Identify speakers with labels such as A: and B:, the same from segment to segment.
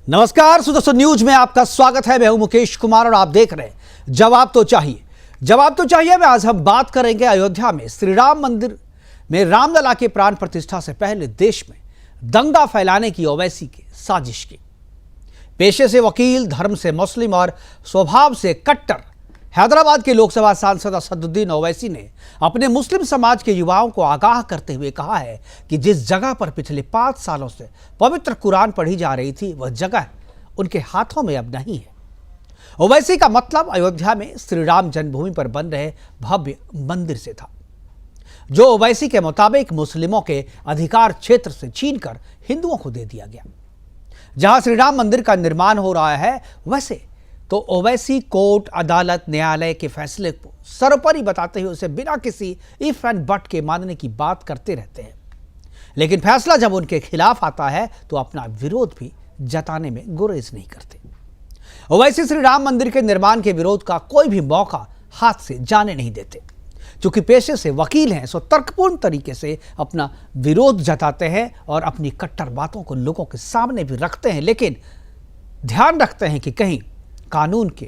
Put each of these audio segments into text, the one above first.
A: नमस्कार दोस्तों, न्यूज में आपका स्वागत है। मैं हूं मुकेश कुमार और आप देख रहे हैं जवाब तो चाहिए। जवाब तो चाहिए में आज हम बात करेंगे अयोध्या में श्री राम मंदिर में रामलला के प्राण प्रतिष्ठा से पहले देश में दंगा फैलाने की ओवैसी की साजिश की। पेशे से वकील, धर्म से मुस्लिम और स्वभाव से कट्टर हैदराबाद के लोकसभा सांसद असदुद्दीन ओवैसी ने अपने मुस्लिम समाज के युवाओं को आगाह करते हुए कहा है कि जिस जगह पर पिछले 5 सालों से पवित्र कुरान पढ़ी जा रही थी वह जगह उनके हाथों में अब नहीं है। ओवैसी का मतलब अयोध्या में श्री राम जन्मभूमि पर बन रहे भव्य मंदिर से था, जो ओवैसी के मुताबिक मुस्लिमों के अधिकार क्षेत्र से छीनकर हिंदुओं को दे दिया गया। जहां श्री राम मंदिर का निर्माण हो रहा है, वैसे तो ओवैसी कोर्ट, अदालत, न्यायालय के फैसले को सर्वोपरि बताते हुए उसे बिना किसी इफ एंड बट के मानने की बात करते रहते हैं, लेकिन फैसला जब उनके खिलाफ आता है तो अपना विरोध भी जताने में गुरेज नहीं करते। ओवैसी श्री राम मंदिर के निर्माण के विरोध का कोई भी मौका हाथ से जाने नहीं देते। चूंकि पेशे से वकील हैं, सो तर्कपूर्ण तरीके से अपना विरोध जताते हैं और अपनी कट्टर बातों को लोगों के सामने भी रखते हैं, लेकिन ध्यान रखते हैं कि कहीं कानून के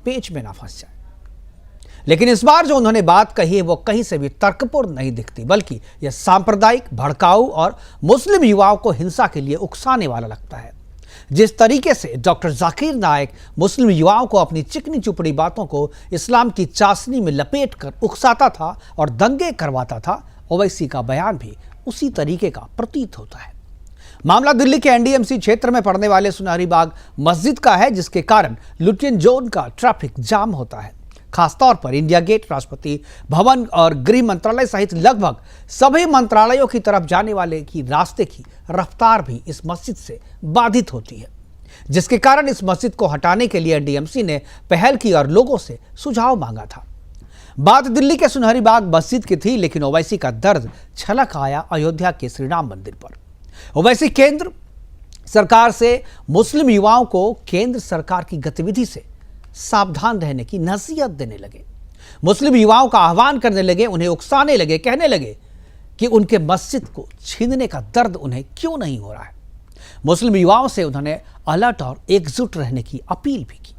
A: पेच में ना फंस जाए। लेकिन इस बार जो उन्होंने बात कही है वो कहीं से भी तर्कपूर्ण नहीं दिखती, बल्कि यह सांप्रदायिक, भड़काऊ और मुस्लिम युवाओं को हिंसा के लिए उकसाने वाला लगता है। जिस तरीके से डॉक्टर जाकिर नायक मुस्लिम युवाओं को अपनी चिकनी चुपड़ी बातों को इस्लाम की चाशनी में लपेट कर उकसाता था और दंगे करवाता था, ओवैसी का बयान भी उसी तरीके का प्रतीत होता है। मामला दिल्ली के एनडीएमसी क्षेत्र में पड़ने वाले सुनहरी बाग मस्जिद का है, जिसके कारण लुटियन जोन का ट्रैफिक जाम होता है। खासतौर पर इंडिया गेट, राष्ट्रपति भवन और गृह मंत्रालय सहित लगभग सभी मंत्रालयों की तरफ जाने वाले की रास्ते की रफ्तार भी इस मस्जिद से बाधित होती है, जिसके कारण इस मस्जिद को हटाने के लिए एनडीएमसी ने पहल की और लोगों से सुझाव मांगा था। बात दिल्ली के सुनहरी बाग मस्जिद की थी, लेकिन ओवैसी का दर्द छलक आया अयोध्या के श्री राम मंदिर पर। ओवैसी केंद्र सरकार से मुस्लिम युवाओं को केंद्र सरकार की गतिविधि से सावधान रहने की नसीहत देने लगे। मुस्लिम युवाओं का आह्वान करने लगे, उन्हें उकसाने लगे, कहने लगे कि उनके मस्जिद को छीनने का दर्द उन्हें क्यों नहीं हो रहा है। मुस्लिम युवाओं से उन्होंने अलर्ट और एकजुट रहने की अपील भी की।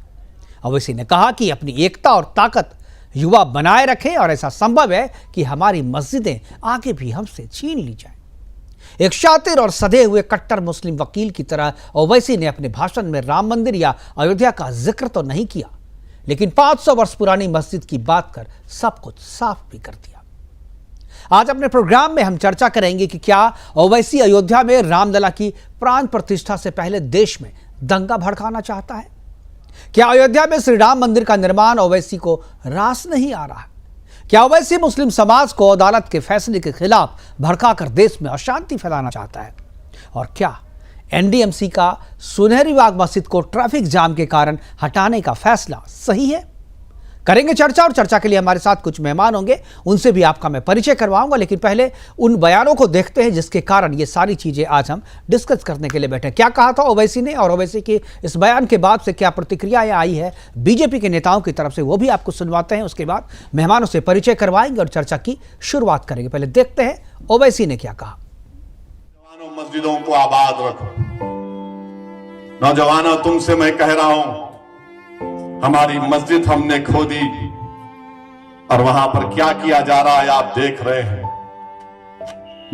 A: ओवैसी ने कहा कि अपनी एकता और ताकत युवा बनाए रखें और ऐसा संभव है कि हमारी मस्जिदें आगे भी हमसे छीन ली जाए। एक शातिर और सधे हुए कट्टर मुस्लिम वकील की तरह ओवैसी ने अपने भाषण में राम मंदिर या अयोध्या का जिक्र तो नहीं किया, लेकिन 500 वर्ष पुरानी मस्जिद की बात कर सब कुछ साफ भी कर दिया। आज अपने प्रोग्राम में हम चर्चा करेंगे कि क्या ओवैसी अयोध्या में रामलला की प्राण प्रतिष्ठा से पहले देश में दंगा भड़काना चाहता है। क्या अयोध्या में श्री राम मंदिर का निर्माण ओवैसी को रास नहीं आ रहा है। क्या ओवैसी मुस्लिम समाज को अदालत के फैसले के खिलाफ भड़काकर देश में अशांति फैलाना चाहता है। और क्या एनडीएमसी का सुनहरी बाग मस्जिद को ट्रैफिक जाम के कारण हटाने का फैसला सही है। करेंगे चर्चा, और चर्चा के लिए हमारे साथ कुछ मेहमान होंगे, उनसे भी आपका मैं परिचय करवाऊंगा। लेकिन पहले उन बयानों को देखते हैं जिसके कारण ये सारी चीजें आज हम डिस्कस करने के लिए बैठे। क्या कहा था ओवैसी ने, और ओवैसी के इस बयान के बाद से क्या प्रतिक्रियाएं आई है बीजेपी के नेताओं की तरफ से, वो भी आपको सुनवाते हैं। उसके बाद मेहमानों से परिचय करवाएंगे और चर्चा की शुरुआत करेंगे। पहले देखते हैं ओवैसी ने क्या कहा।
B: मस्जिदों को आबाद रखो। नौजवानों, तुमसे मैं कह रहा हूं, हमारी मस्जिद हमने खोदी और वहां पर क्या किया जा रहा है आप देख रहे हैं।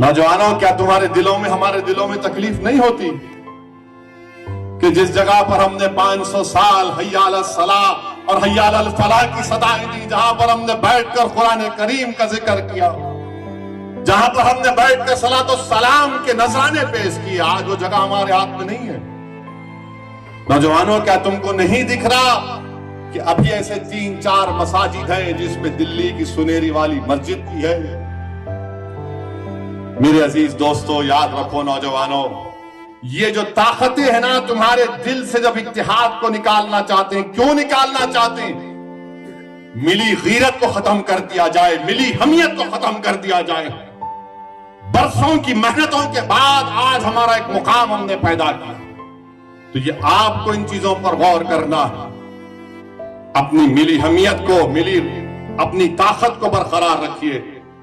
B: नौजवानों, क्या तुम्हारे दिलों में, हमारे दिलों में तकलीफ नहीं होती कि जिस जगह पर हमने 500 साल हय्या अल सलाह और हय्या अल फलाह की सदाएं दी, जहां पर हमने बैठकर कुरान करीम का जिक्र किया, जहां पर हमने बैठकर सलातो सलाम के नजराने पेश किए, आज वो जगह हमारे हाथ में नहीं है। नौजवानों, क्या तुमको नहीं दिख रहा कि अभी ऐसे 3-4 मसाजिद हैं जिसमें दिल्ली की सुनेरी वाली मस्जिद भी है। मेरे अजीज दोस्तों, याद रखो नौजवानों, ये जो ताकतें हैं ना, तुम्हारे दिल से जब इत्तेहाद को निकालना चाहते हैं, क्यों निकालना चाहते हैं? मिली गीरत को खत्म कर दिया जाए, मिली हमियत को खत्म कर दिया जाए। बरसों की मेहनतों के बाद आज हमारा एक मुकाम हमने पैदा किया, तो ये आपको इन चीजों पर गौर करना है। अपनी मिली हमियत को, मिली अपनी ताकत को बरकरार रखिए।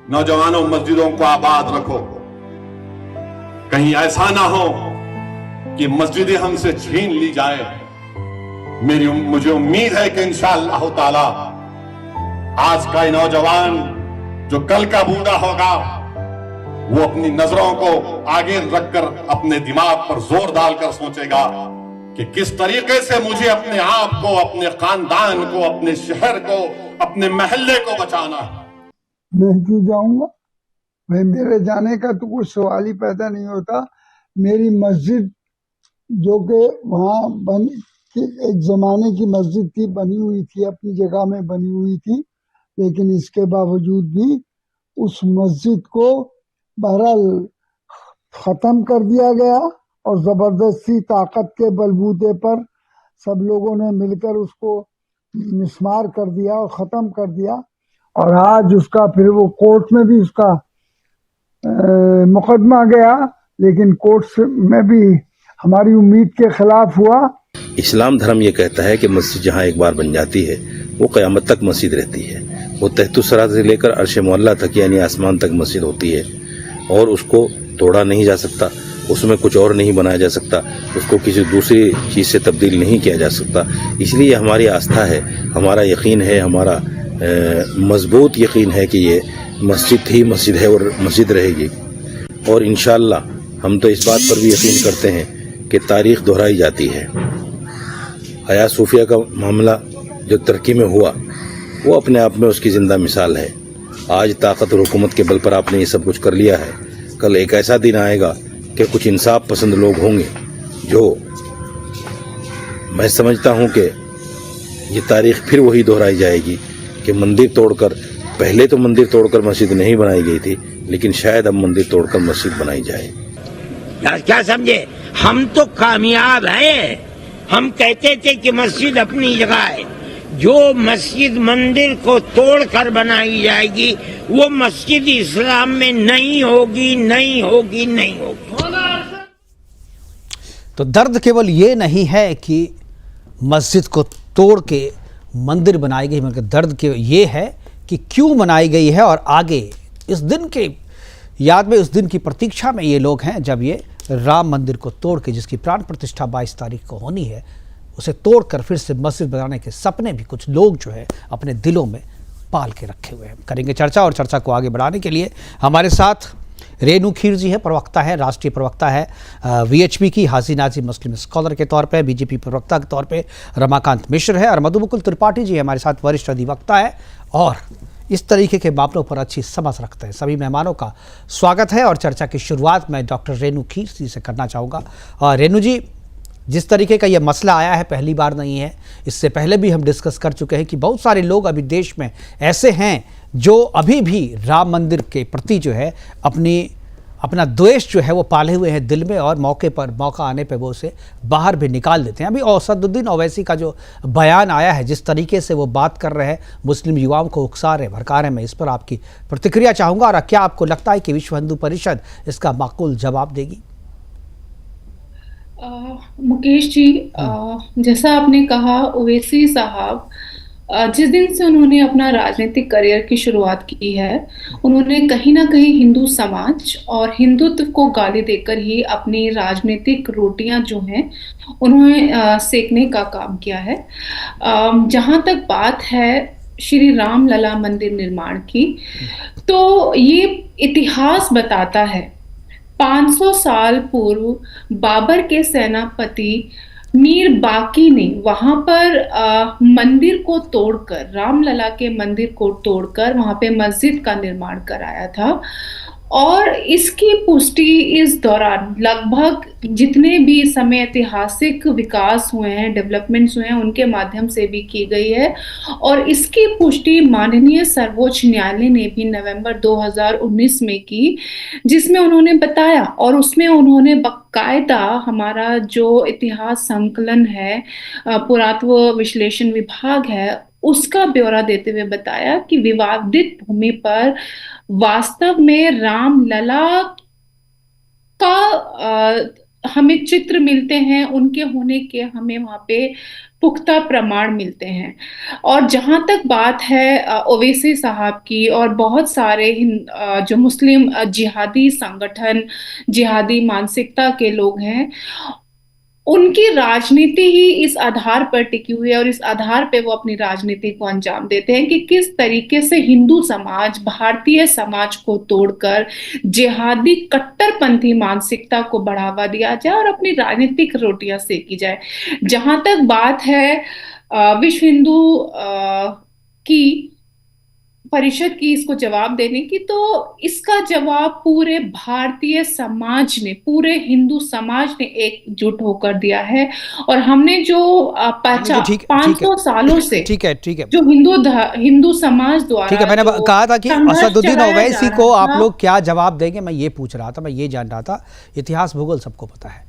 B: नौजवानों, मस्जिदों को आबाद रखो। कहीं ऐसा ना हो कि मस्जिदें हमसे छीन ली जाए। मुझे उम्मीद है कि इंशाअल्लाह ताला आज का ये नौजवान जो कल का बूढ़ा होगा वो अपनी नजरों को आगे रखकर अपने दिमाग पर जोर डालकर सोचेगा कि किस तरीके से मुझे अपने आप को, अपने खानदान को, अपने शहर को, अपने महल्ले को बचाना है।
C: मैं क्यों जाऊंगा भाई, मेरे जाने का तो कुछ सवाल ही पैदा नहीं होता। मेरी मस्जिद जो कि वहाँ एक जमाने की मस्जिद थी, बनी हुई थी, अपनी जगह में बनी हुई थी, लेकिन इसके बावजूद भी उस मस्जिद को बहरहाल खत्म कर दिया गया और जबरदस्ती ताकत के बलबूते पर सब लोगों ने मिलकर उसको मिस्मार कर दिया और खत्म कर दिया। और आज उसका फिर वो कोर्ट में भी उसका मुकदमा गया, लेकिन कोर्ट में भी हमारी उम्मीद के खिलाफ हुआ।
D: इस्लाम धर्म ये कहता है कि मस्जिद जहाँ एक बार बन जाती है वो क़यामत तक मस्जिद रहती है। वो तहतुस्सरा से लेकर अर्श मुअल्ला तक यानी आसमान तक मस्जिद होती है और उसको तोड़ा नहीं जा सकता, उसमें कुछ और नहीं बनाया जा सकता, उसको किसी दूसरी चीज़ से तब्दील नहीं किया जा सकता। इसलिए हमारी आस्था है, हमारा यकीन है, हमारा मजबूत यकीन है कि ये मस्जिद ही मस्जिद है और मस्जिद रहेगी। और इंशाअल्लाह हम तो इस बात पर भी यकीन करते हैं कि तारीख़ दोहराई जाती है। हया सूफिया का मामला जो तुर्की में हुआ वो अपने आप में उसकी ज़िंदा मिसाल है। आज ताकत और हुकूमत के बल पर आपने ये सब कुछ कर लिया है, कल एक ऐसा दिन आएगा कि कुछ इंसाफ पसंद लोग होंगे जो, मैं समझता हूँ कि ये तारीख़ फिर वही दोहराई जाएगी कि मंदिर तोड़कर, पहले तो मंदिर तोड़कर मस्जिद नहीं बनाई गई थी, लेकिन शायद अब मंदिर तोड़कर मस्जिद बनाई जाए।
E: क्या समझे, हम तो कामयाब हैं। हम कहते थे कि मस्जिद अपनी जगह है, जो मस्जिद मंदिर को तोड़कर बनाई जाएगी वो मस्जिद इस्लाम में नहीं होगी, नहीं होगी, नहीं होगी।
A: तो दर्द केवल ये नहीं है कि मस्जिद को तोड़ के मंदिर बनाई गई, मगर दर्द के ये है कि क्यों बनाई गई है। और आगे इस दिन के याद में, उस दिन की प्रतीक्षा में ये लोग हैं जब ये राम मंदिर को तोड़ के, जिसकी प्राण प्रतिष्ठा 22 तारीख को होनी है, उसे तोड़कर फिर से मस्जिद बनाने के सपने भी कुछ लोग जो है अपने दिलों में पाल के रखे हुए हैं। करेंगे चर्चा, और चर्चा को आगे बढ़ाने के लिए हमारे साथ रेणु खीर जी है, प्रवक्ता है, राष्ट्रीय प्रवक्ता है वीएचपी की, हाजी नाजी मुस्लिम स्कॉलर के तौर पे, बीजेपी प्रवक्ता के तौर पे रमाकांत मिश्र है, और मधुमुकुल त्रिपाठी जी हमारे साथ वरिष्ठ अधिवक्ता है और इस तरीके के मामलों पर अच्छी समझ रखते हैं। सभी मेहमानों का स्वागत है और चर्चा की शुरुआत मैं डॉक्टर रेणु खीर जी से करना चाहूँगा। और रेणु जी, जिस तरीके का ये मसला आया है पहली बार नहीं है, इससे पहले भी हम डिस्कस कर चुके हैं कि बहुत सारे लोग अभी देश में ऐसे हैं जो अभी भी राम मंदिर के प्रति जो है अपना द्वेष जो है वो पाले हुए हैं दिल में, और मौका आने पे वो उसे बाहर भी निकाल देते हैं। अभी असदुद्दीन ओवैसी का जो बयान आया है, जिस तरीके से वो बात कर रहे हैं, मुस्लिम युवाओं को उकसा रहे, भड़का रहे, मैं इस पर आपकी प्रतिक्रिया चाहूँगा। और क्या आपको लगता है कि विश्व हिंदू परिषद इसका माकूल जवाब देगी?
F: मुकेश जी, जैसा आपने कहा, ओवैसी साहब जिस दिन से उन्होंने अपना राजनीतिक करियर की शुरुआत की है, उन्होंने कहीं ना कहीं हिंदू समाज और हिंदुत्व को गाली देकर ही अपनी राजनीतिक रोटियां जो हैं उन्होंने सेकने का काम किया है। जहां तक बात है श्री राम लला मंदिर निर्माण की, तो ये इतिहास बताता है 500 साल पूर्व बाबर के सेनापति मीर बाकी ने वहां पर मंदिर को तोड़कर, रामलला के मंदिर को तोड़कर वहां पे मस्जिद का निर्माण कराया था। और इसकी पुष्टि इस दौरान लगभग जितने भी समय ऐतिहासिक विकास हुए हैं, डेवलपमेंट्स हुए हैं, उनके माध्यम से भी की गई है। और इसकी पुष्टि माननीय सर्वोच्च न्यायालय ने भी नवंबर 2019 में की, जिसमें उन्होंने बताया, और उसमें उन्होंने बाकायदा हमारा जो इतिहास संकलन है, पुरातत्व विश्लेषण विभाग है, उसका ब्यौरा देते हुए बताया कि विवादित भूमि पर वास्तव में रामलला का हमें चित्र मिलते हैं, उनके होने के हमें वहां पे पुख्ता प्रमाण मिलते हैं। और जहां तक बात है ओवैसी साहब की और बहुत सारे जो मुस्लिम जिहादी संगठन, जिहादी मानसिकता के लोग हैं, उनकी राजनीति ही इस आधार पर टिकी हुई है और इस आधार पे वो अपनी राजनीति को अंजाम देते हैं कि किस तरीके से हिंदू समाज, भारतीय समाज को तोड़कर जिहादी कट्टरपंथी मानसिकता को बढ़ावा दिया जाए और अपनी राजनीतिक रोटियां सेकी जाए। जहां तक बात है विश्व हिंदू की परिषद की इसको जवाब देने की, तो इसका जवाब पूरे भारतीय समाज ने, पूरे हिंदू समाज ने एकजुट होकर दिया है। और हमने जो 500 सालों से
A: ठीक है
F: जो हिंदू समाज द्वारा,
A: ठीक है, मैंने कहा था कि असदुद्दीन
F: चलाया जा
A: ओवैसी
F: रहा
A: को
F: था।
A: आप लोग क्या जवाब देंगे, मैं ये पूछ रहा था, मैं ये जान रहा था। इतिहास भूगोल सबको पता है,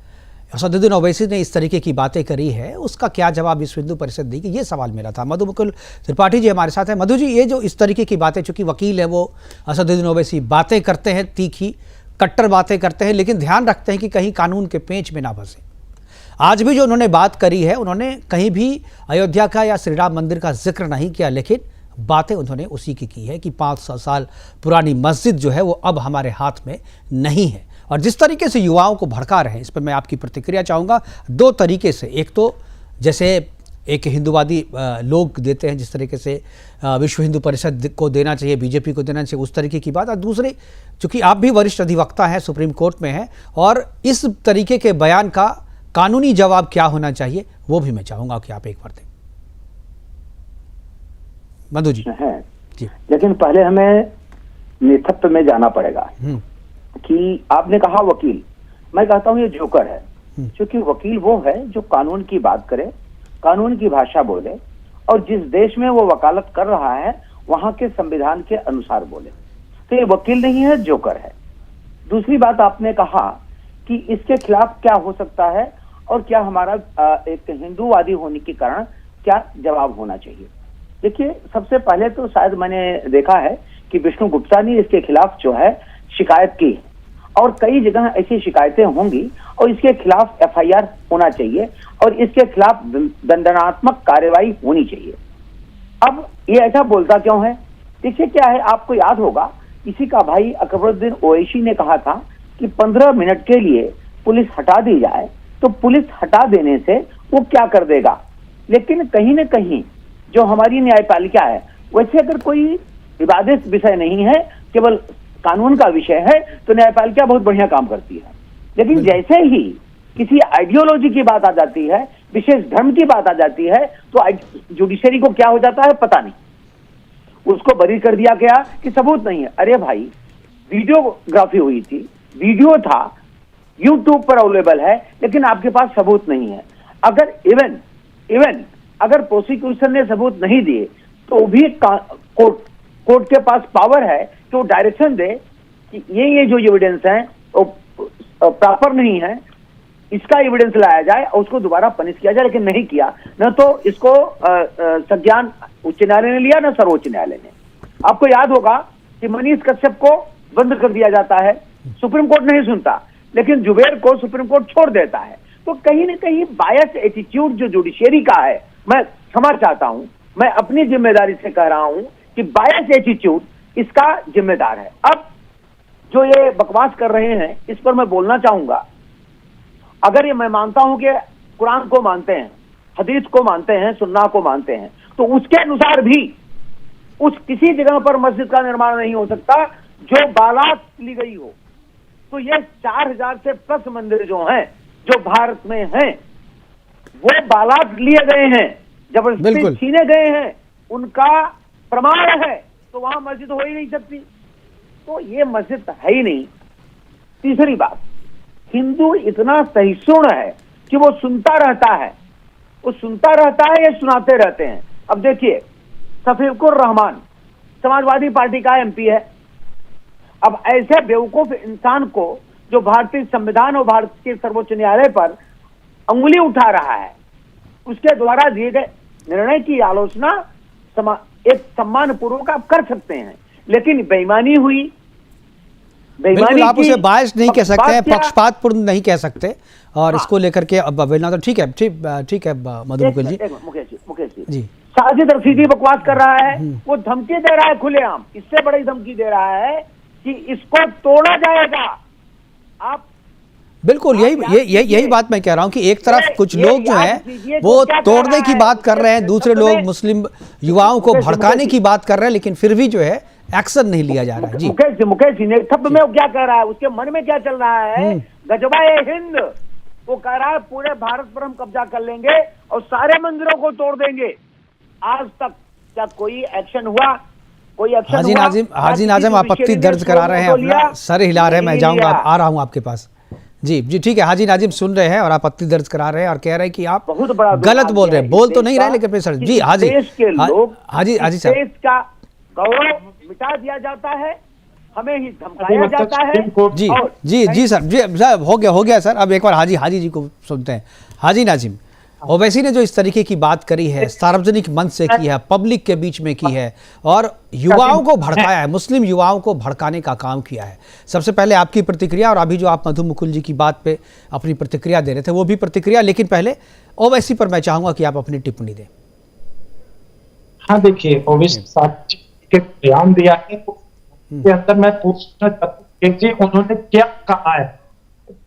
A: असदुद्दीन ओवैसी ने इस तरीके की बातें करी है, उसका क्या जवाब विश्व हिंदू परिषद देगी, ये सवाल मेरा था। मधु मुकुल त्रिपाठी जी हमारे साथ हैं। मधु जी, ये जो इस तरीके की बातें, चूंकि वकील है वो, असदुद्दीन ओवैसी बातें करते हैं, तीखी कट्टर बातें करते हैं, लेकिन ध्यान रखते हैं कि कहीं कानून के पेंच में ना फंसे। आज भी जो उन्होंने बात करी है, उन्होंने कहीं भी अयोध्या का या श्री राम मंदिर का जिक्र नहीं किया, लेकिन बातें उन्होंने उसी की है कि 500 साल पुरानी मस्जिद जो है वो अब हमारे हाथ में नहीं है। और जिस तरीके से युवाओं को भड़का रहे हैं, इस पर मैं आपकी प्रतिक्रिया चाहूँगा। दो तरीके से, एक तो जैसे एक हिंदूवादी लोग देते हैं, जिस तरीके से विश्व हिंदू परिषद को देना चाहिए, बीजेपी को देना चाहिए, उस तरीके की बात। और दूसरी, चूँकि आप भी वरिष्ठ अधिवक्ता हैं, सुप्रीम कोर्ट में हैं, और इस तरीके के बयान का कानूनी जवाब क्या होना चाहिए, वो भी मैं चाहूँगा कि आप एक बार दें। मधु जी।
G: जी, लेकिन पहले हमें नेतृत्व में जाना पड़ेगा कि आपने कहा वकील, मैं कहता हूं ये जोकर है, क्योंकि वकील वो है जो कानून की बात करे, कानून की भाषा बोले, और जिस देश में वो वकालत कर रहा है वहां के संविधान के अनुसार बोले। तो ये वकील नहीं है, जोकर है। दूसरी बात, आपने कहा कि इसके खिलाफ क्या हो सकता है और क्या हमारा एक हिंदूवादी होने के कारण क्या जवाब होना चाहिए। देखिए, सबसे पहले तो शायद मैंने देखा है कि विष्णु गुप्ता ने इसके खिलाफ जो है शिकायत की, और कई जगह ऐसी शिकायतें होंगी, और इसके खिलाफ एफआईआर होना चाहिए और इसके खिलाफ दंडात्मक कार्रवाई होनी चाहिए। अब ये ऐसा बोलता क्यों है? देखिए क्या है, आपको याद होगा इसी का भाई अकबरुद्दीन ओवैसी ने कहा था कि 15 मिनट के लिए पुलिस हटा दी जाए, तो पुलिस हटा देने से वो क्या कर देगा। लेकिन कहीं न कहीं जो हमारी न्यायपालिका है, वैसे अगर कोई विवादित विषय नहीं है, केवल कानून का विषय है, तो न्यायपालिका बहुत बढ़िया काम करती है। लेकिन जैसे ही किसी आइडियोलॉजी की बात आ जाती है, विशेष धर्म की बात आ जाती है, तो जुडिशरी को क्या हो जाता है पता नहीं, उसको बरी कर दिया गया कि सबूत नहीं है। अरे भाई, वीडियोग्राफी हुई थी, वीडियो था, यूट्यूब पर अवेलेबल है, लेकिन आपके पास सबूत नहीं है। अगर इवन अगर प्रोसिक्यूशन ने सबूत नहीं दिए, तो भी कोर्ट के पास पावर है कि वो डायरेक्शन दे कि ये जो एविडेंस है वो प्रॉपर नहीं है, इसका एविडेंस लाया जाए और उसको दोबारा पनिश किया जाए। लेकिन नहीं किया, न तो इसको संज्ञान उच्च न्यायालय ने लिया, न सर्वोच्च न्यायालय ने। आपको याद होगा कि मनीष कश्यप को बंद कर दिया जाता है, सुप्रीम कोर्ट नहीं सुनता, लेकिन जुबेर को सुप्रीम कोर्ट छोड़ देता है। तो कहीं न कहीं बायस एटीट्यूड जो जुडिशरी का है, मैं क्षमा चाहता हूं, मैं अपनी जिम्मेदारी से कह रहा हूं कि बायस एटीट्यूड इसका जिम्मेदार है। अब जो ये बकवास कर रहे हैं, इस पर मैं बोलना चाहूंगा। अगर ये मैं मानता हूं कि कुरान को मानते हैं, हदीस को मानते हैं, सुन्ना को मानते हैं, तो उसके अनुसार भी उस किसी जगह पर मस्जिद का निर्माण नहीं हो सकता जो बालात ली गई हो। तो ये 4000 से प्लस मंदिर जो हैं, जो भारत में हैं, वो बालात लिए गए हैं, जबरदस्ती छीने गए हैं, उनका प्रमाण है, तो वहां मस्जिद हो ही नहीं सकती। तो ये मस्जिद है ही नहीं। तीसरी बात, हिंदू इतना सहिष्णु है कि वो सुनता रहता है, वो सुनता रहता है, ये सुनाते रहते हैं। अब देखिए, शफीकुर रहमान समाजवादी पार्टी का एमपी है। अब ऐसे बेवकूफ इंसान को, जो भारतीय संविधान और भारत के सर्वोच्च न्यायालय पर अंगुली उठा रहा है, उसके द्वारा दिए गए निर्णय की आलोचना एक सम्मान पूर्वक आप कर सकते हैं, लेकिन बेईमानी हुई,
A: बिल्कुल आप उसे बायस नहीं कह सकते हैं, पक्षपातपूर्ण नहीं कह सकते, और इसको लेकर के अब अवेलना तो ठीक है मधु मुकुल जी।
G: मुकेश जी साजिद रफीदी बकवास कर रहा है, वो धमकी दे रहा है खुलेआम, इससे बड़ी धमकी दे रहा है कि इसको तोड़ा जाएगा। आप
A: बिल्कुल यही बात मैं कह रहा हूं कि एक तरफ कुछ लोग जो है वो तोड़ने की बात कर रहे हैं, दूसरे लोग मुस्लिम युवाओं को भड़काने की बात कर रहे हैं, लेकिन फिर भी जो है एक्शन नहीं लिया जा रहा है। जी
G: मुकेश जी ने तब में वो क्या कह रहा है, उसके मन में क्या चल रहा है, गजवाए हिंद वो कह रहा है पूरे भारत पर हम कब्जा कर लेंगे और सारे मंदिरों को तोड़ देंगे। आज तक क्या कोई एक्शन हुआ? कोई एक्शन?
A: हाजी नाजिम आपत्ति दर्ज करा रहे हैं, अपना सर हिला रहे हैं, मैं जाऊंगा, आ रहा हूं आपके पास। जी ठीक है, हाजी नाजिम सुन रहे हैं और आपत्ति दर्ज करा रहे हैं और कह रहे हैं कि आप गलत बोल रहे हैं, बोल तो नहीं रहे लेकिन सर जी हाजी साहब,
G: देश का गौरव मिटा दिया जाता है, हमें ही धमकाया जाता है।
A: जी सर हो गया सर। अब एक बार हाजी जी को सुनते हैं। हाजी नाजिम, ओवैसी ने जो इस तरीके की बात करी है, सार्वजनिक मंच से की है, पब्लिक के बीच में की है और युवाओं को भड़काया है, मुस्लिम युवाओं को भड़काने का काम किया है। सबसे पहले आपकी प्रतिक्रिया, और अभी जो आप मधु मुकुल जी की बात पे अपनी प्रतिक्रिया दे रहे थे वो भी प्रतिक्रिया, लेकिन पहले ओवैसी पर मैं चाहूंगा कि आप अपनी टिप्पणी दें।
H: हाँ देखिए, ओवैसी के बयान दिया है के अंदर मैं पूछना चाहता हूँ उन्होंने क्या कहा है?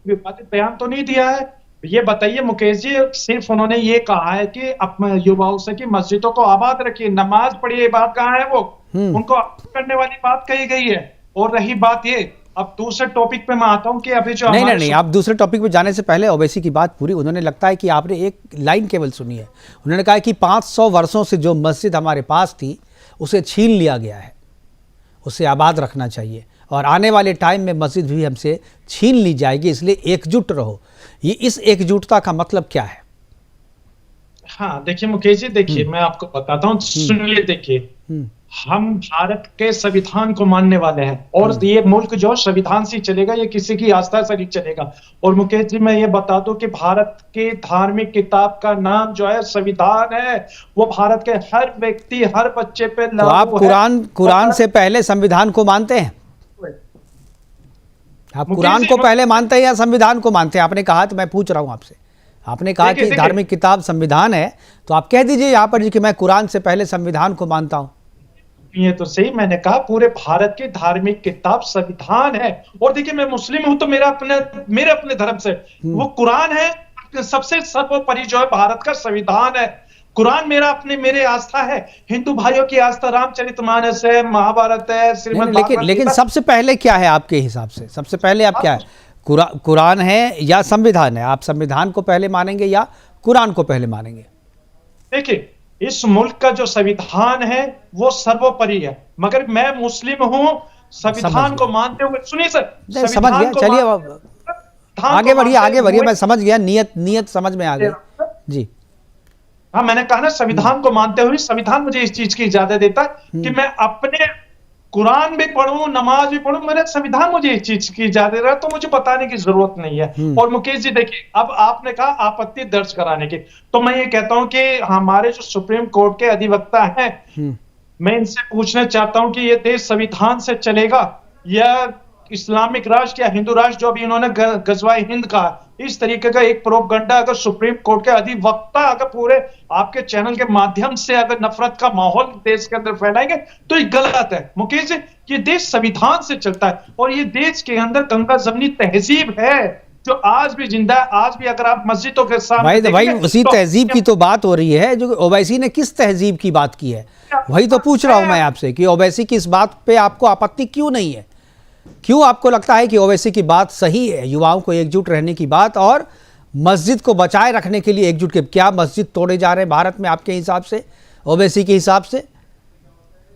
H: विवादित बयान तो नहीं दिया है, ये बताइए मुकेश जी। सिर्फ उन्होंने ये कहा है कि अपने युवाओं से कि मस्जिदों को आबाद रखिए, नमाज पढ़िए, बात कहाँ है वो? उनको करने वाली बात कही गई है। और रही बात ये, अब दूसरे टॉपिक पे मैं आता हूँ कि अभी जो
A: नहीं, आप दूसरे टॉपिक पे जाने से पहले ओवैसी की बात पूरी, उन्होंने लगता है कि आपने एक लाइन केवल सुनी है। उन्होंने कहा कि 500 वर्षों से जो मस्जिद हमारे पास थी उसे छीन लिया गया है, उसे आबाद रखना चाहिए और आने वाले टाइम में मस्जिद भी हमसे छीन ली जाएगी, इसलिए एकजुट रहो। ये इस एकजुटता का मतलब क्या है?
H: हाँ देखिए मुकेश जी, देखिए मैं आपको बताता हूँ, सुनिए। देखिए हम भारत के संविधान को मानने वाले हैं और ये मुल्क जो संविधान से चलेगा, ये किसी की आस्था से नहीं चलेगा। और मुकेश जी मैं ये बता दूं कि भारत के धार्मिक किताब का नाम जो है संविधान है, वो भारत के हर व्यक्ति, हर बच्चे पे लागू है।
A: तो आप कुरान से पहले संविधान को मानते हैं? आप कुरान को पहले मानते हैं या संविधान को मानते हैं? आपने कहा, तो मैं पूछ रहा हूं आपसे, आपने कहा कि धार्मिक किताब संविधान है, तो आप कह दीजिए यहाँ पर कि मैं कुरान से पहले संविधान को मानता हूं।
H: ये तो सही, मैंने कहा पूरे भारत की धार्मिक किताब संविधान है। और देखिए मैं मुस्लिम हूं तो मेरे अपने धर्म से वो कुरान है, सबसे सर्वोपरि जो है भारत का संविधान है। कुरान मेरे आस्था है। हिंदू भाइयों की आस्था रामचरितमानस है, महाभारत है, श्रीमद्।
A: लेकिन सबसे पहले क्या है आपके हिसाब से? सबसे पहले आप क्या है, कुरान है या संविधान है? आप संविधान को पहले मानेंगे या कुरान को पहले मानेंगे?
H: देखिए इस मुल्क का जो संविधान है वो सर्वोपरि है, मगर मैं मुस्लिम हूं, संविधान को मानते हुए। सुनिए सर,
A: समझ गया, चलिए आगे बढ़िए, मैं समझ गया, नियत समझ में आ गया जी।
H: हाँ मैंने कहा ना, संविधान को मानते हुए संविधान मुझे इस चीज की इजाजत देता है कि मैं अपने कुरान भी पढ़ूं, नमाज भी पढ़ूं, मेरा संविधान मुझे इस चीज की इजाजत दे रहा है, तो मुझे बताने की जरूरत नहीं है। और मुकेश जी देखिए, अब आपने कहा आपत्ति दर्ज कराने की, तो मैं ये कहता हूं कि हमारे जो सुप्रीम कोर्ट के अधिवक्ता हैं, मैं इनसे पूछना चाहता हूं कि ये देश संविधान से चलेगा या इस्लामिक राष्ट्र या हिंदू राष्ट्र, जो अभी इन्होंने गजवाए हिंद कहा, इस तरीके का एक प्रोपगंडा अगर सुप्रीम कोर्ट के अधिवक्ता अगर पूरे आपके चैनल के माध्यम से अगर नफरत का माहौल देश के अंदर फैलाएंगे तो ये गलत है। मुकेश जी, ये देश संविधान से चलता है और ये देश के अंदर गंगा जमनी तहजीब है जो आज भी जिंदा है। आज भी अगर आप मस्जिदों के सामने
A: भाई उसी तहजीब की तो बात हो रही है जो ओवैसी ने किस तहजीब की बात की है, वही तो पूछ रहा हूं मैं आपसे कि ओवैसी की इस बात पे आपको आपत्ति क्यों नहीं है? क्यों आपको लगता है कि ओवैसी की बात सही है, युवाओं को एकजुट रहने की बात और मस्जिद को बचाए रखने के लिए एकजुट के? क्या मस्जिद तोड़े जा रहे हैं भारत में आपके हिसाब से, ओवैसी के हिसाब से?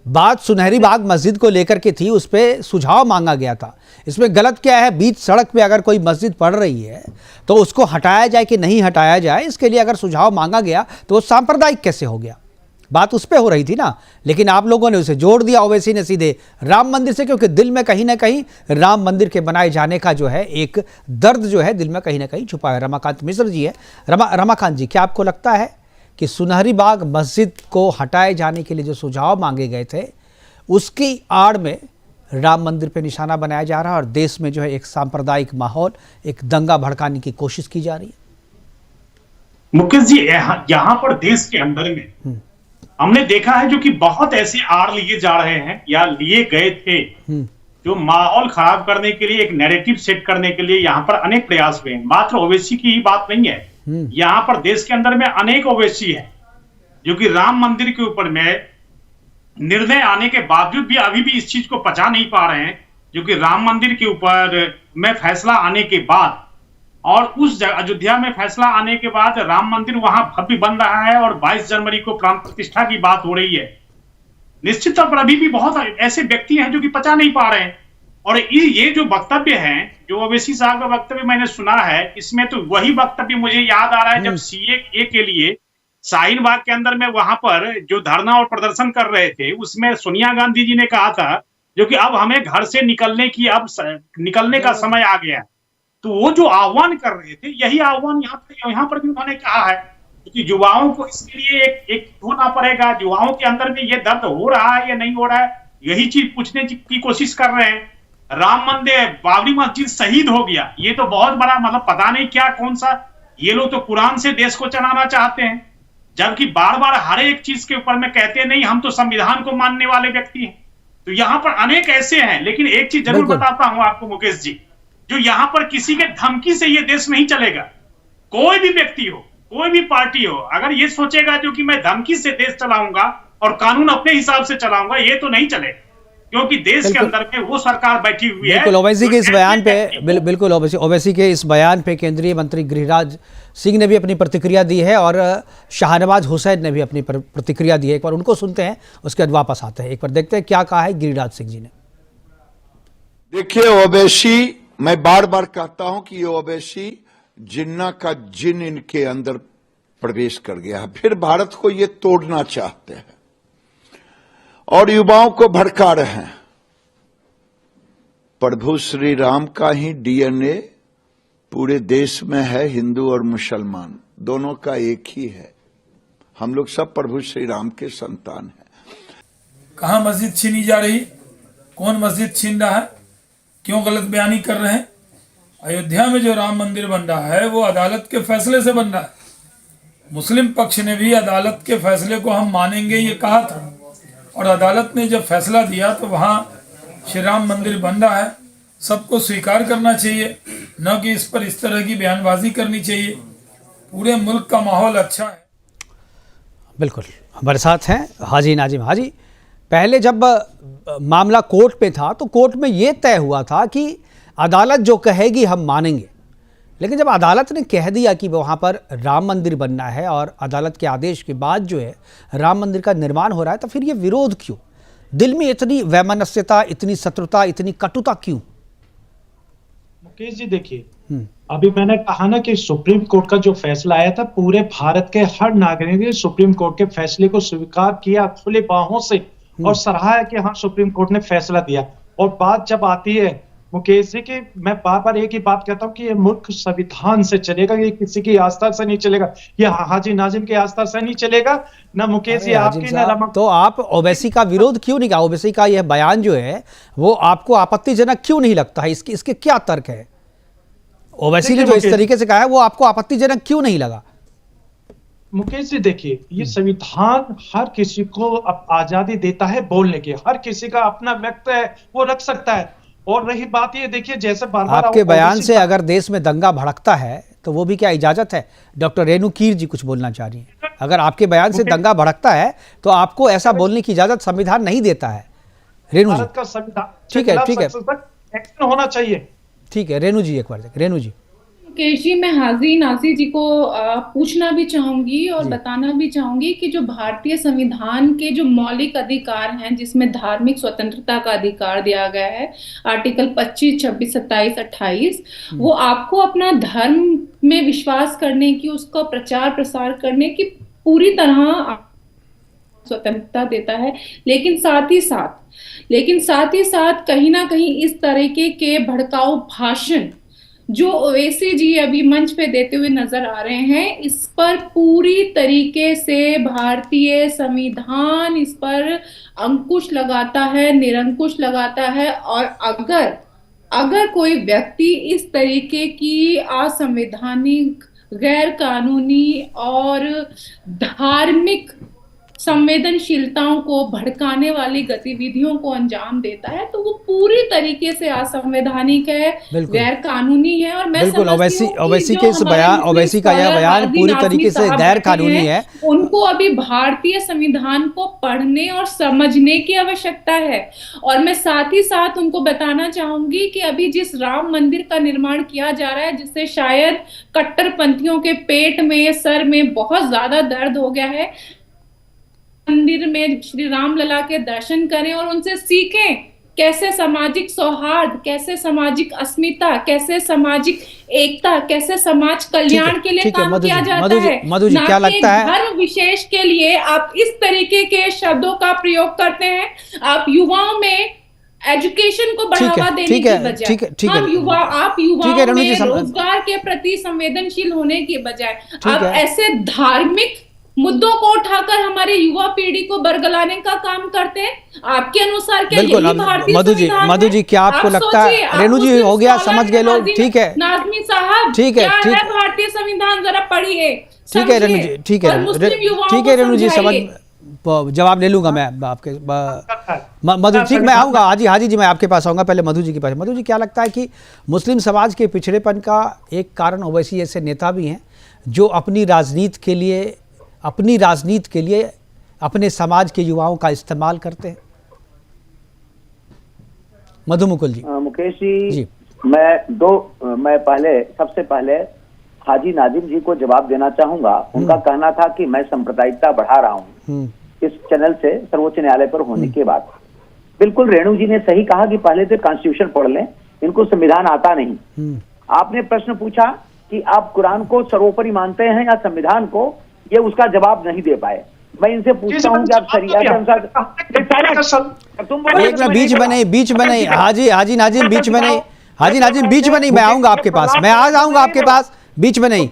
A: बात सुनहरी बाग मस्जिद को लेकर के थी, उस पर सुझाव मांगा गया था। इसमें गलत क्या है? बीच सड़क पे अगर कोई मस्जिद पड़ रही है तो उसको हटाया जाए कि नहीं हटाया जाए, इसके लिए अगर सुझाव मांगा गया तो वो सांप्रदायिक कैसे हो गया? बात उस पे हो रही थी ना, लेकिन आप लोगों ने उसे जोड़ दिया ओवैसी ने सीधे राम मंदिर से, क्योंकि दिल में कहीं ना कहीं राम मंदिर के बनाए जाने का जो है एक दर्द जो है दिल में कहीं ना कहीं छुपा है। रमाकांत मिश्र जी है। रमाकांत जी, क्या आपको लगता है कि सुनहरी बाग मस्जिद को हटाए जाने के लिए जो सुझाव मांगे गए थे उसकी आड़ में राम मंदिर पे निशाना बनाया जा रहा है और देश में जो है एक सांप्रदायिक माहौल, एक दंगा भड़काने की कोशिश की जा रही है?
I: मुकेश जी, यहाँ पर देश के अंदर में हमने देखा है जो कि बहुत ऐसे आड़ लिए जा रहे हैं या लिए गए थे जो माहौल खराब करने के लिए, एक नैरेटिव सेट करने के लिए यहाँ पर अनेक प्रयास हुए हैं। मात्र ओवैसी की ही बात नहीं है, यहाँ पर देश के अंदर में अनेक ओवैसी है जो कि राम मंदिर के ऊपर में निर्णय आने के बावजूद भी अभी भी इस चीज को पचा नहीं पा रहे हैं, जो कि राम मंदिर के ऊपर में फैसला आने के बाद और उस अयोध्या में फैसला आने के बाद राम मंदिर वहां भव्य बन रहा है और 22 जनवरी को प्राण प्रतिष्ठा की बात हो रही है। निश्चित तौर पर अभी भी बहुत ऐसे व्यक्ति हैं जो कि पचा नहीं पा रहे हैं। और ये जो वक्तव्य है, जो ओवैसी साहब का वक्तव्य मैंने सुना है, इसमें तो वही वक्तव्य मुझे याद आ रहा है जब सीएए के लिए शाहीन बाग के अंदर में वहां पर जो धरना और प्रदर्शन कर रहे थे, उसमें सोनिया गांधी जी ने कहा था जो कि अब हमें घर से निकलने का समय आ गया है। तो वो जो आह्वान कर रहे थे, यही आह्वान यहाँ पर भी उन्होंने कहा है, क्योंकि युवाओं को इसके लिए एक होना पड़ेगा। युवाओं के अंदर में ये दर्द हो रहा है या नहीं हो रहा है, यही चीज पूछने की कोशिश कर रहे हैं। राम मंदिर, बाबरी मस्जिद शहीद हो गया, ये तो बहुत बड़ा मतलब पता नहीं क्या कौन सा, ये लोग तो कुरान से देश को चलाना चाहते हैं, जबकि बार बार हर एक चीज के ऊपर में कहते नहीं हम तो संविधान को मानने वाले व्यक्ति हैं। तो यहाँ पर अनेक ऐसे हैं, लेकिन एक चीज जरूर बताता हूं आपको मुकेश जी, जो यहाँ पर किसी के धमकी से ये देश नहीं चलेगा। कोई भी व्यक्ति हो, कोई भी पार्टी हो, अगर ये सोचेगा जो कि मैं धमकी से देश चलाऊंगा और कानून अपने हिसाब से चलाऊंगा, ये तो नहीं चलेगा, क्योंकि देश के अंदर में वो सरकार बैठी हुई है।
A: बिल्कुल ओवैसी के इस बयान पे बिल्कुल ओवैसी के इस बयान पे केंद्रीय मंत्री गिरिराज सिंह ने भी अपनी प्रतिक्रिया दी है और शाहनवाज हुसैन ने भी अपनी प्रतिक्रिया दी है। एक बार उनको सुनते हैं, उसके बाद वापस आते हैं। एक बार देखते हैं क्या कहा है गिरिराज सिंह जी ने।
J: देखिए ओवैसी, मैं बार बार कहता हूं कि ये ओवैसी जिन्ना का जिन इनके अंदर प्रवेश कर गया है, फिर भारत को ये तोड़ना चाहते हैं और युवाओं को भड़का रहे हैं। प्रभु श्री राम का ही डीएनए पूरे देश में है, हिंदू और मुसलमान दोनों का एक ही है। हम लोग सब प्रभु श्री राम के संतान हैं।
K: कहां मस्जिद छीनी जा रही, कौन मस्जिद छीन रहा है, क्यों गलत बयानी कर रहे हैं? अयोध्या में जो राम मंदिर बन रहा है वो अदालत के फैसले से बन रहा है। मुस्लिम पक्ष ने भी अदालत के फैसले को हम मानेंगे ये कहा था, और अदालत ने जब फैसला दिया तो वहाँ श्री राम मंदिर बन रहा है। सबको स्वीकार करना चाहिए, न कि इस पर इस तरह की बयानबाजी करनी चाहिए। पूरे मुल्क का माहौल अच्छा है।
A: बिल्कुल हमारे साथ हैं हाजी नाजिम। हाजी, पहले जब मामला कोर्ट में था तो कोर्ट में ये तय हुआ था कि अदालत जो कहेगी हम मानेंगे, लेकिन जब अदालत ने कह दिया कि वहाँ पर राम मंदिर बनना है और अदालत के आदेश के बाद जो है राम मंदिर का निर्माण हो रहा है, तो फिर ये विरोध क्यों? दिल में इतनी वैमनस्यता, इतनी शत्रुता, इतनी कटुता क्यों?
H: मुकेश जी देखिए, अभी मैंने कहा ना कि सुप्रीम कोर्ट का जो फैसला आया था, पूरे भारत के हर नागरिक ने सुप्रीम कोर्ट के फैसले को स्वीकार किया खुले बाहों से और सराहा कि हाँ सुप्रीम कोर्ट ने फैसला दिया। और बात जब आती है मुकेश जी की, मैं बार बार एक ही बात कहता हूँ कि ये मुल्क संविधान से चलेगा, ये किसी की आस्था से नहीं चलेगा, ये हाजी नाजिम की आस्था से नहीं चलेगा, ना मुकेश जी आपकी ना रमक।
A: तो आप ओवैसी का विरोध क्यों नहीं किया? ओवैसी का यह बयान जो है वो आपको आपत्तिजनक क्यों नहीं लगता है? इसके क्या तर्क है? ओवैसी ने जो इस तरीके से कहा है वो आपको आपत्तिजनक क्यों नहीं लगा?
H: मुकेश जी देखिए, ये संविधान हर किसी को आजादी देता है बोलने की, हर किसी का अपना व्यक्त है वो रख सकता है। और रही बात ये देखिए, जैसे बार बार
A: आपके बयान से अगर देश में दंगा भड़कता है तो वो भी क्या इजाजत है? डॉक्टर रेणु कीर जी कुछ बोलना चाह रही हैं। अगर आपके बयान से दंगा भड़कता है तो आपको ऐसा बोलने की इजाजत संविधान नहीं देता है। रेणु जी, ठीक है
H: एक्शन होना चाहिए।
A: ठीक है रेणु जी, एक बार रेणु जी।
F: मुकेश जी, मैं हाजी नाजी जी को पूछना भी चाहूंगी और बताना भी चाहूंगी कि जो भारतीय संविधान के जो मौलिक अधिकार हैं, जिसमें धार्मिक स्वतंत्रता का अधिकार दिया गया है, आर्टिकल 25, 26, 27, 28, वो आपको अपना धर्म में विश्वास करने की, उसका प्रचार प्रसार करने की पूरी तरह स्वतंत्रता देता है। लेकिन साथ ही साथ कहीं ना कहीं इस तरीके के भड़काऊ भाषण जो ओवैसी जी अभी मंच पे देते हुए नजर आ रहे हैं, इस पर पूरी तरीके से भारतीय संविधान इस पर अंकुश लगाता है, निरंकुश लगाता है। और अगर कोई व्यक्ति इस तरीके की असंवैधानिक, गैर कानूनी और धार्मिक संवेदनशीलताओं को भड़काने वाली गतिविधियों को अंजाम देता है, तो वो पूरी तरीके से असंवैधानिक है, गैर कानूनी है। और मैं
A: बिल्कुल ओवैसी के इस बयान, ओवैसी का यह बयान पूरी तरीके से गैर कानूनी है।
F: उनको अभी भारतीय संविधान को पढ़ने और समझने की आवश्यकता है। और मैं साथ ही साथ उनको बताना चाहूंगी कि अभी जिस राम मंदिर का निर्माण किया जा रहा है, जिससे शायद कट्टरपंथियों के पेट में, सर में बहुत ज्यादा दर्द हो गया है, मंदिर में श्री राम लला के दर्शन करें और उनसे सीखें कैसे सामाजिक सौहार्द, कैसे सामाजिक अस्मिता, कैसे सामाजिक एकता, कैसे समाज कल्याण के लिए काम किया जाता है।
A: मधु जी क्या लगता है,
F: धर्म विशेष के लिए आप इस तरीके के शब्दों का प्रयोग करते हैं। आप युवाओं में एजुकेशन को बढ़ावा देने की बजाय, आप युवाओं में रोजगार के प्रति संवेदनशील होने की बजाय आप ऐसे धार्मिक मुद्दों को उठाकर हमारे युवा पीढ़ी को बरगलाने का काम करते हैं। आपके अनुसार क्या यही भारतीय संविधान है?
A: मधु जी क्या आपको लगता है? रेणु जी हो गया, समझ गए लोग, ठीक है
F: नाज़मी साहब,
A: ठीक है,
F: क्या है भारतीय संविधान, जरा पढ़िए,
A: ठीक है रेणु जी, ठीक है रेणु जी, समझ जवाब ले लूंगा मैं आपके। मधु ठीक, मैं आऊंगा हाजी जी, मैं आपके पास आऊंगा, पहले मधु जी के पास। मधु जी क्या लगता है कि मुस्लिम समाज के पिछड़ेपन का एक कारण ओवैसी ऐसे नेता भी हैं जो अपनी राजनीति के लिए अपने समाज के युवाओं का इस्तेमाल करते हैं? मधु मुकुल जी।
G: मुकेश जी, मैं सबसे पहले हाजी नाजिम जी को जवाब देना चाहूंगा। उनका कहना था कि मैं सांप्रदायिकता बढ़ा रहा हूं इस चैनल से सर्वोच्च न्यायालय पर होने के बाद। बिल्कुल रेणु जी ने सही कहा कि पहले तो कॉन्स्टिट्यूशन पढ़ लें, इनको संविधान आता नहीं। आपने प्रश्न पूछा कि आप कुरान को सर्वोपरि मानते हैं या संविधान को, ये उसका जवाब नहीं दे पाए। मैं इनसे पूछता हूं कि आप शरीयत के अनुसार
A: बीच में नहीं हाजी नाजिम बीच में नहीं, मैं आऊंगा आपके पास, मैं आज आऊंगा आपके पास, बीच में नहीं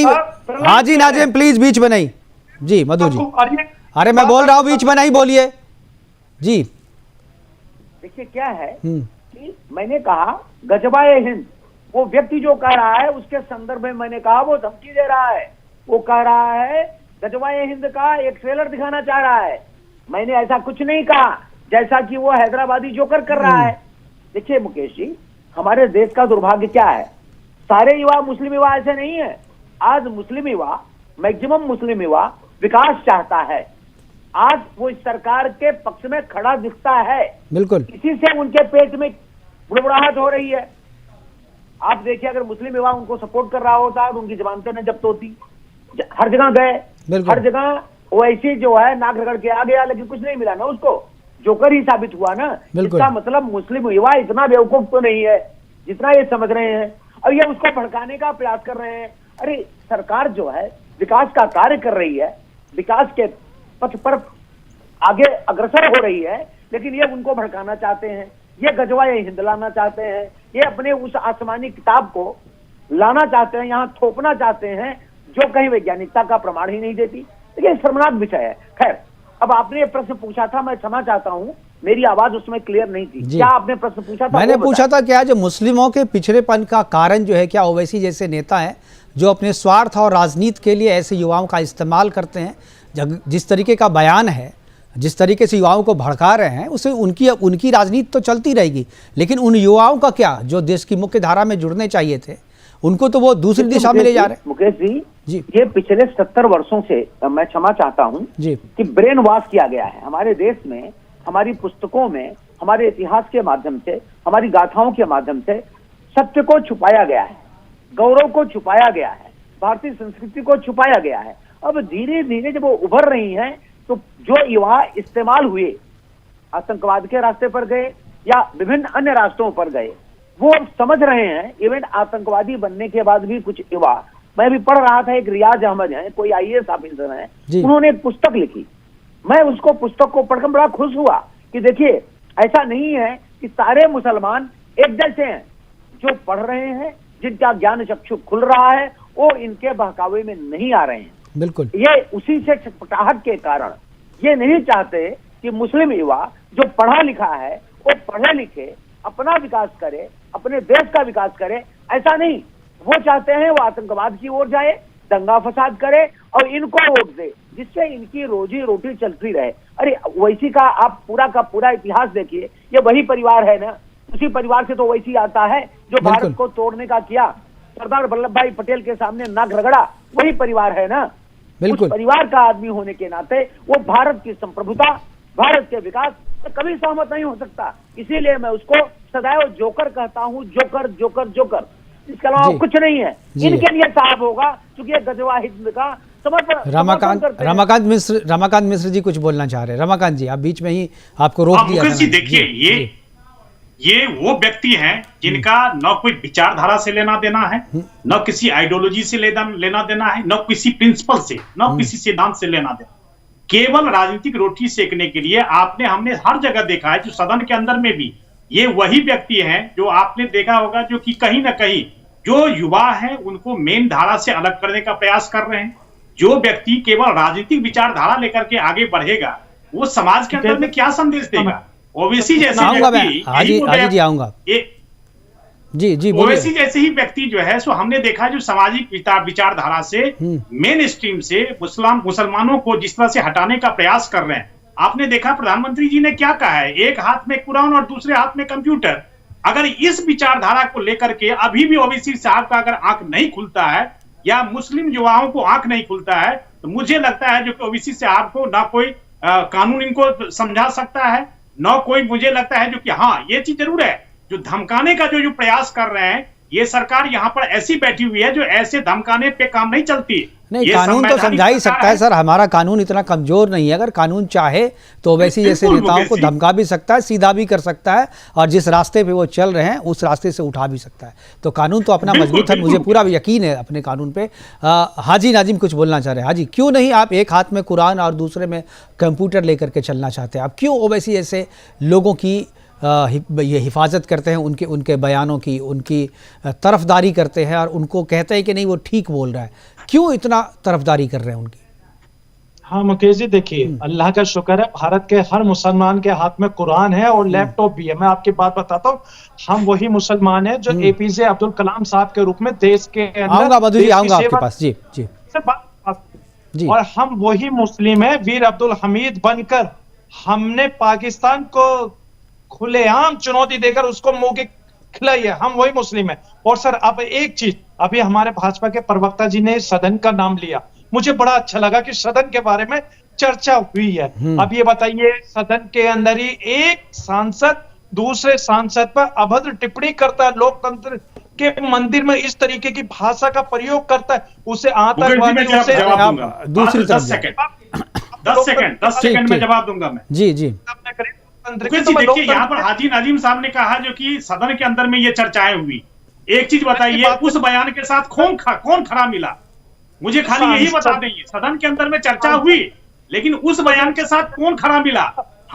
A: हाजी नाजिम प्लीज, बीच में नहीं जी। मधु जी अरे मैं बोल रहा हूं, बीच में नहीं बोलिए जी।
G: देखिए क्या है कि मैंने कहा गजबाए हिंद, वो व्यक्ति जो कह रहा है उसके संदर्भ में मैंने कहा वो धमकी दे रहा है। वो कह रहा है गजवाए हिंद का एक ट्रेलर दिखाना चाह रहा है। मैंने ऐसा कुछ नहीं कहा जैसा कि वो हैदराबादी जोकर कर रहा है। देखिए मुकेश जी, हमारे देश का दुर्भाग्य क्या है, सारे युवा मुस्लिम युवा ऐसे नहीं है। आज मुस्लिम युवा, मैक्सिमम मुस्लिम युवा विकास चाहता है। आज वो इस सरकार के पक्ष में खड़ा दिखता है,
A: बिल्कुल
G: इसी से उनके पेट में बुड़बुड़ाहट हो रही है। आप देखिए, अगर मुस्लिम युवा उनको सपोर्ट कर रहा होता तो उनकी जमानतें न जब्त होती। हर जगह गए, हर जगह ओवैसी जो है नाक रगड़ के आ गया, लेकिन कुछ नहीं मिला ना उसको, जोकर ही साबित हुआ ना। इसका मतलब मुस्लिम युवा इतना बेवकूफ तो नहीं है जितना ये समझ रहे हैं, और ये उसको भड़काने का प्रयास कर रहे हैं। अरे सरकार जो है विकास का कार्य कर रही है, विकास के पथ पर आगे अग्रसर हो रही है, लेकिन ये उनको भड़काना चाहते हैं, ये गजवाए हिंद लाना चाहते हैं, ये अपने उस आसमानी किताब को लाना चाहते हैं, यहाँ थोपना चाहते हैं जो कहीं वैज्ञानिकता का प्रमाण ही नहीं देती। देखिए शर्मनाक विषय है। खैर, अब आपने ये प्रश्न पूछा था, मैं क्षमा चाहता हूँ मेरी आवाज उसमें क्लियर नहीं थी। क्या आपने प्रश्न पूछा था?
A: मैंने पूछा था क्या जो मुस्लिमों के पिछड़ेपन का कारण जो है, क्या ओवैसी जैसे नेता हैं जो अपने स्वार्थ और राजनीति के लिए ऐसे युवाओं का इस्तेमाल करते हैं? जिस तरीके का बयान है, जिस तरीके से युवाओं को भड़का रहे हैं, उससे उनकी राजनीति तो चलती रहेगी, लेकिन उन युवाओं का क्या जो देश की मुख्य धारा में जुड़ने चाहिए थे, उनको तो वो दूसरी दिशा में ले जा रहे हैं।
G: मुकेश जी, ये पिछले 70 वर्षों से, मैं क्षमा चाहता हूं कि ब्रेन वॉश किया गया है हमारे देश में। हमारी पुस्तकों में, हमारे इतिहास के माध्यम से, हमारी गाथाओं के माध्यम से सत्य को छुपाया गया है, गौरव को छुपाया गया है, भारतीय संस्कृति को छुपाया गया है। अब धीरे धीरे जब वो उभर रही हैं, तो जो युवा इस्तेमाल हुए, आतंकवाद के रास्ते पर गए या विभिन्न अन्य रास्तों पर गए, वो समझ रहे हैं। इवन आतंकवादी बनने के बाद भी कुछ युवा, मैं भी पढ़ रहा था, एक रियाज अहमद है, कोई IAS ऑफिसर है, उन्होंने एक पुस्तक लिखी। मैं उसको पुस्तक को पढ़कर बड़ा खुश हुआ कि देखिए ऐसा नहीं है कि सारे मुसलमान एक जैसे हैं। जो पढ़ रहे हैं, जिनका ज्ञान चक्षु खुल रहा है, वो इनके बहकावे में नहीं आ रहे हैं।
A: बिल्कुल,
G: ये उसी से छटपटाहट के कारण ये नहीं चाहते कि मुस्लिम युवा जो पढ़ा लिखा है वो पढ़े लिखे अपना विकास करे, अपने देश का विकास करे। ऐसा नहीं, वो चाहते हैं वो आतंकवाद की ओर जाए, दंगा फसाद करे और इनको वोट दे, जिससे इनकी रोजी रोटी चलती रहे। अरे ओवैसी का आप पूरा का पूरा इतिहास देखिए, ये वही परिवार है ना, उसी परिवार से तो ओवैसी आता है जो भारत को तोड़ने का किया, सरदार वल्लभ भाई पटेल के सामने नाक रगड़ा, वही परिवार है ना। उस परिवार का आदमी होने के नाते वो भारत की संप्रभुता, भारत के विकास से कभी सहमत नहीं हो सकता। इसीलिए मैं उसको सदैव जोकर कहता हूँ, जोकर जोकर जोकर, इसके अलावा कुछ नहीं है। इनके लिए साहब होगा क्योंकि ये गजवा हिंद का समर्पण।
A: रमाकांत मिश्र जी कुछ बोलना चाह रहे हैं। रमाकांत जी, आप बीच में ही आपको रोक दिया।
I: मुकेश जी देखिए, ये वो व्यक्ति हैं जिनका न कोई विचारधारा से लेना देना है, न किसी आइडियोलॉजी से लेना देना है, न किसी प्रिंसिपल से, न किसी सिद्धांत से लेना देना, केवल राजनीतिक रोटी सेकने के लिए। हमने हर जगह देखा है, जो सदन के अंदर में भी ये वही व्यक्ति हैं जो आपने देखा होगा, जो कि कहीं ना कहीं जो युवा हैं उनको मेन धारा से अलग करने का प्रयास कर रहे हैं। जो व्यक्ति केवल राजनीतिक विचारधारा लेकर के आगे बढ़ेगा, वो समाज के अंदर में क्या संदेश देगा? ओवैसी जैसे व्यक्ति,
A: जी आऊंगा जी
I: ओवैसी जैसे ही व्यक्ति जो है सो हमने देखा जो सामाजिक विचारधारा से मेन स्ट्रीम से मुसलमानों को जिस तरह से हटाने का प्रयास कर रहे हैं। आपने देखा प्रधानमंत्री जी ने क्या कहा है, एक हाथ में कुरान और दूसरे हाथ में कंप्यूटर। अगर इस विचारधारा को लेकर के अभी भी ओवैसी साहब का अगर आंख नहीं खुलता है या मुस्लिम युवाओं को आंख नहीं खुलता है, तो मुझे लगता है जो कि ओवैसी साहब को ना कोई कानून इनको समझा सकता है, न कोई, मुझे लगता है जो कि हाँ ये चीज जरूर है, जो धमकाने का जो प्रयास कर रहे हैं ये सरकार यहाँ पर ऐसी बैठी हुई है जो ऐसे धमकाने पे काम नहीं चलती।
A: नहीं, कानून तो समझा ही सकता है सर, हमारा कानून इतना कमजोर नहीं है। अगर कानून चाहे तो वैसे जैसे नेताओं को धमका भी सकता है, सीधा भी कर सकता है, और जिस रास्ते पे वो चल रहे हैं उस रास्ते से उठा भी सकता है। तो कानून तो अपना मजबूत है, मुझे पूरा यकीन है अपने कानून पे। हाजी नाजिम कुछ बोलना चाह रहे हैं। हाजी, क्यों नहीं आप एक हाथ में कुरान और दूसरे में कंप्यूटर लेकर के चलना चाहते हैं? आप क्यों ओवैसी ऐसे लोगों की ये हिफाजत करते हैं, उनके बयानों की, उनकी तरफदारी करते हैं और उनको कहते हैं कि नहीं वो ठीक बोल रहा है? क्यों इतना तरफदारी कर रहे हैं उनकी?
H: हाँ मुकेश जी, देखिए अल्लाह का शुक्र है, भारत के हर मुसलमान के हाथ में कुरान है और लैपटॉप भी है। मैं आपकी बात बताता हूँ, हम वही मुसलमान हैं जो एपीजे अब्दुल कलाम साहब के रूप में देश के
A: अंदर मधु जी आऊंगा आपके पास। जी
H: और हम वही मुस्लिम है, वीर अब्दुल हमीद बनकर हमने पाकिस्तान को खुलेआम चुनौती देकर उसको मुंह की खिलाई है। हम वही मुस्लिम है। और सर अब एक चीज, अभी हमारे भाजपा के प्रवक्ता जी ने सदन का नाम लिया, मुझे बड़ा अच्छा लगा कि सदन के बारे में चर्चा हुई है। अब ये बताइए, सदन के अंदर ही एक सांसद दूसरे सांसद पर अभद्र टिप्पणी करता है, लोकतंत्र के मंदिर में इस तरीके की भाषा का प्रयोग करता है, उसे आतंकवादी,
A: दूसरी
I: 10 सेकंड में जवाब दूंगा मैं।
A: जी
I: देखिए, यहाँ पर हाजी नाजिम साहब ने कहा जो कि सदन के अंदर में ये चर्चाएं हुई। एक चीज बताइए, उस बयान के साथ कौन खड़ा मिला? मुझे खाली यही बता देंगे। सदन के अंदर में चर्चा हुई, लेकिन उस बयान के साथ कौन खड़ा मिला?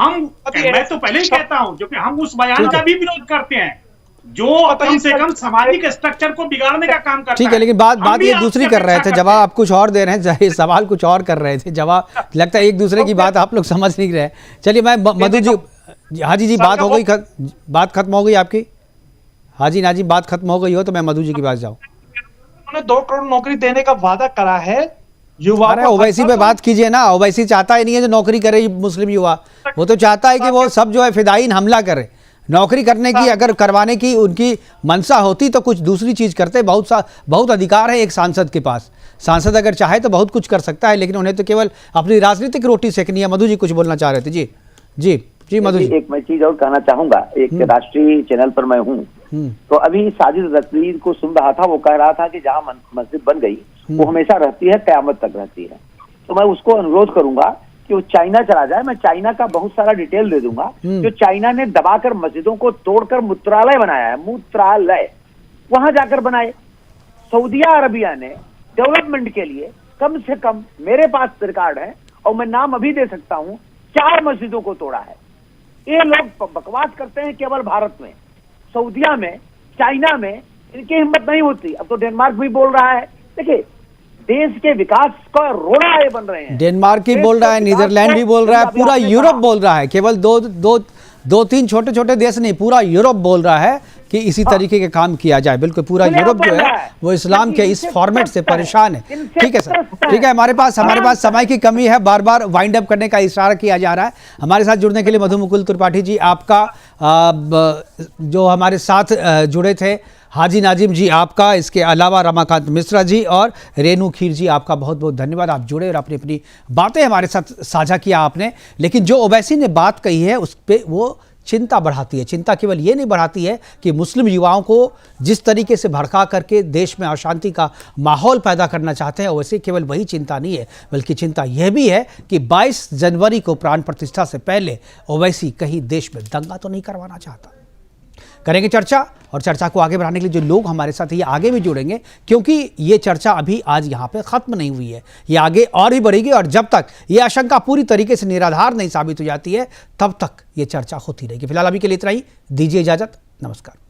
I: मैं तो पहले ही कहता हूं जो कि हम उस बयान का भी विरोध करते हैं जो कम से कम सामाजिक स्ट्रक्चर को बिगाड़ने का काम करता है।
A: ठीक है, लेकिन बात ये दूसरी कर रहे थे, जवाब आप कुछ और दे रहे हैं, सवाल कुछ और कर रहे थे, जवाब लगता है एक दूसरे की बात आप लोग समझ नहीं रहे। चलिए मैं मधु जी, हाजी जी बात हो गई, बात खत्म हो गई आपकी? हाजी नाजिम बात खत्म हो गई हो तो मैं मधु जी के पास जाऊं।
H: उन्होंने 2 करोड़ नौकरी देने का वादा करा है युवा।
A: अरे ओवैसी पे बात कीजिए ना, ओवैसी चाहता ही नहीं है जो नौकरी करे मुस्लिम युवा, वो तो चाहता है कि वो सब जो है फिदायीन हमला करे। नौकरी करने की अगर करवाने की उनकी मंशा होती तो कुछ दूसरी चीज करते। बहुत अधिकार है एक सांसद के पास, सांसद अगर चाहे तो बहुत कुछ कर सकता है, लेकिन उन्हें तो केवल अपनी राजनीतिक रोटी सेकनी है। मधु जी कुछ बोलना चाह रहे थे। जी मधु जी।
G: एक मैं चीज और कहना चाहूंगा, एक राष्ट्रीय चैनल पर मैं हूँ, तो अभी साजिद रजवी को सुन रहा था, वो कह रहा था कि जहाँ मस्जिद बन गई वो हमेशा रहती है, कयामत तक रहती है। तो मैं उसको अनुरोध करूंगा कि वो चाइना चला जाए, मैं चाइना का बहुत सारा डिटेल दे दूंगा। जो चाइना ने दबाकर मस्जिदों को तोड़कर मूत्रालय बनाया है, मूत्रालय वहां जाकर बनाए। सऊदी अरबिया ने डेवलपमेंट के लिए कम से कम, मेरे पास रिकॉर्ड है और मैं नाम अभी दे सकता हूं, 4 मस्जिदों को तोड़ा है। ये लोग बकवास करते हैं केवल भारत में, सऊदीया में, चाइना में इनकी हिम्मत नहीं होती। अब तो डेनमार्क भी बोल रहा है। देखिए, देश के विकास का रोड़ा ये बन रहे हैं।
A: डेनमार्क ही बोल रहा है, नीदरलैंड भी बोल रहा है, पूरा यूरोप बोल रहा है। केवल दो तीन छोटे छोटे देश नहीं, पूरा यूरोप बोल रहा है कि इसी तरीके के काम किया जाए। बिल्कुल पूरा यूरोप जो है वो इस्लाम के इस फॉर्मेट से परेशान है। ठीक है सर, ठीक है, हमारे पास समय की कमी है, बार बार वाइंड अप करने का इशारा किया जा रहा है। हमारे साथ जुड़ने के लिए मधु मुकुल त्रिपाठी जी आपका, जो हमारे साथ जुड़े थे हाजी नाजिम जी आपका, इसके अलावा रमाकांत मिश्रा जी और रेनू खीर जी आपका बहुत बहुत धन्यवाद। आप जुड़े और अपनी अपनी बातें हमारे साथ साझा किया आपने। लेकिन जो ओवैसी ने बात कही है उस पर वो चिंता बढ़ाती है। चिंता केवल ये नहीं बढ़ाती है कि मुस्लिम युवाओं को जिस तरीके से भड़का करके देश में अशांति का माहौल पैदा करना चाहते हैं, वैसे केवल वही चिंता नहीं है, बल्कि चिंता यह भी है कि 22 जनवरी को प्राण प्रतिष्ठा से पहले ओवैसी कहीं देश में दंगा तो नहीं करवाना चाहता। करेंगे चर्चा, और चर्चा को आगे बढ़ाने के लिए जो लोग हमारे साथ ये आगे भी जुड़ेंगे, क्योंकि ये चर्चा अभी आज यहाँ पे खत्म नहीं हुई है, ये आगे और ही बढ़ेगी। और जब तक ये आशंका पूरी तरीके से निराधार नहीं साबित हो जाती है, तब तक ये चर्चा होती रहेगी। फिलहाल अभी के लिए इतना ही, दीजिए इजाजत, नमस्कार।